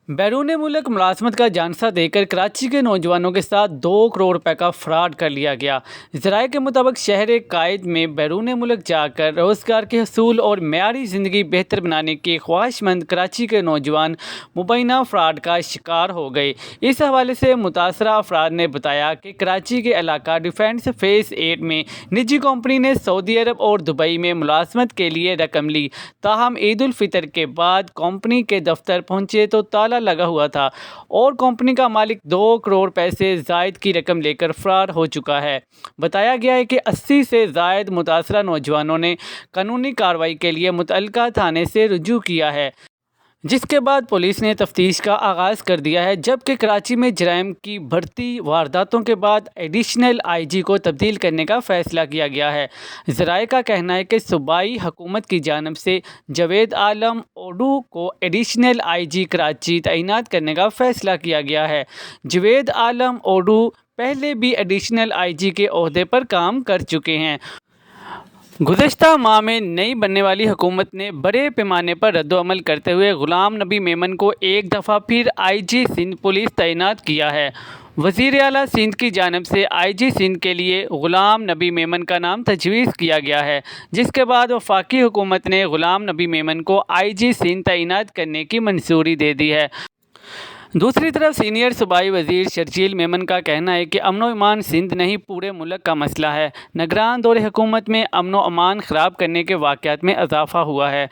बैरून मुल्क मुलाजमत का झांसा देकर कराची के नौजवानों के साथ 2 करोड़ रुपए का फ्रॉड कर लिया गया। ज़राए के मुताबिक शहर कायद में बैरून मुल्क जाकर रोज़गार के हसूल और मेयारी ज़िंदगी बेहतर बनाने के ख्वाहिशमंद कराची के नौजवान मुबैना फ्रॉड का शिकार हो गए। इस हवाले से मुतासरा अफराद ने बताया कि कराची के इलाका डिफेंस फेज़ 8 में निजी कंपनी ने सऊदी अरब और दुबई में मुलाजमत के लिए रकम ली। ताहम ईद उल फितर के बाद कंपनी के दफ्तर पहुंचे तो ताला लगा हुआ था और कंपनी का मालिक 2 करोड़ पैसे जायद की रकम लेकर फरार हो चुका है। बताया गया है कि 80 से जायद मुतासरा नौजवानों ने कानूनी कार्रवाई के लिए मुतल्लिका थाने से रुजू किया है, जिसके बाद पुलिस ने तफ्तीश का आगाज़ कर दिया है। जबकि कराची में जराइम की बढ़ती वारदातों के बाद एडिशनल आईजी को तब्दील करने का फ़ैसला किया गया है। ज़राए का कहना है कि सूबाई हुकूमत की जानिब से जावेद आलम ओडू को एडिशनल आईजी कराची तैनात करने का फ़ैसला किया गया है। जावेद आलम ओडू पहले भी एडिशनल आईजी के ओहदे पर काम कर चुके हैं। गुज़श्ता माह में नई बनने वाली हुकूमत ने बड़े पैमाने पर रद्द-ओ-अमल करते हुए ग़ुलाम नबी मेमन को एक दफ़ा फिर आईजी सिंध पुलिस तैनात किया है। वज़ीर आला सिंध की जानिब से आईजी सिंध के लिए ग़ुलाम नबी मेमन का नाम तजवीज़ किया गया है, जिसके बाद वफाकी हुकूमत ने ग़ुलाम नबी मेमन को आईजी सिंध तैनात करने की मंजूरी दे दी है। दूसरी तरफ सीनियर सूबाई वज़ीर शर्जील मेमन का कहना है कि अमन व अमान सिंध नहीं पूरे मुल्क का मसला है। निगरान दौरे हुकूमत में अमन व अमान ख़राब करने के वाक़यात में इजाफ़ा हुआ है।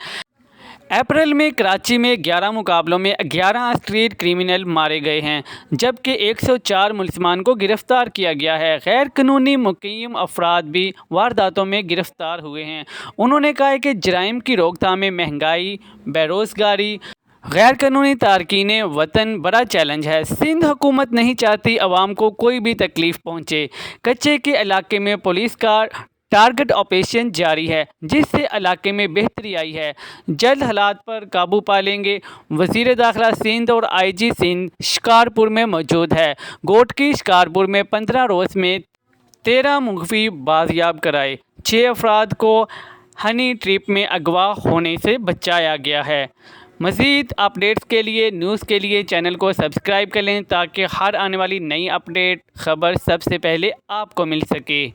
अप्रैल में कराची में 11 मुकाबलों में 11 स्ट्रीट क्रिमिनल मारे गए हैं, जबकि 104 मुलज़मान को गिरफ़्तार किया गया है। गैर कानूनी मुक़ीम अफराद भी वारदातों में गिरफ़्तार हुए हैं। उन्होंने कहा है कि जराइम की रोकथाम में महंगाई, बेरोज़गारी, गैर कानूनी तारकीन वतन बड़ा चैलेंज है। सिंध हुकूमत नहीं चाहती अवाम को कोई भी तकलीफ़ पहुँचे। कच्चे के इलाके में पुलिस का टारगेट ऑपरेशन जारी है, जिससे इलाके में बेहतरी आई है। जल्द हालात पर काबू पा लेंगे। वज़ीर दाखिला सिंध और आईजी सिंध शिकारपुर में मौजूद है। गोट की शिकारपुर में 15 रोज़ में 13 मुखफ़ी बाजियाब कराए। 6 अफराद को हनी ट्रिप में अगवा होने से बचाया गया है। मज़ीद अपडेट्स के लिए न्यूज़ के लिए चैनल को सब्सक्राइब कर लें ताकि हर आने वाली नई अपडेट खबर सबसे पहले आपको मिल सके।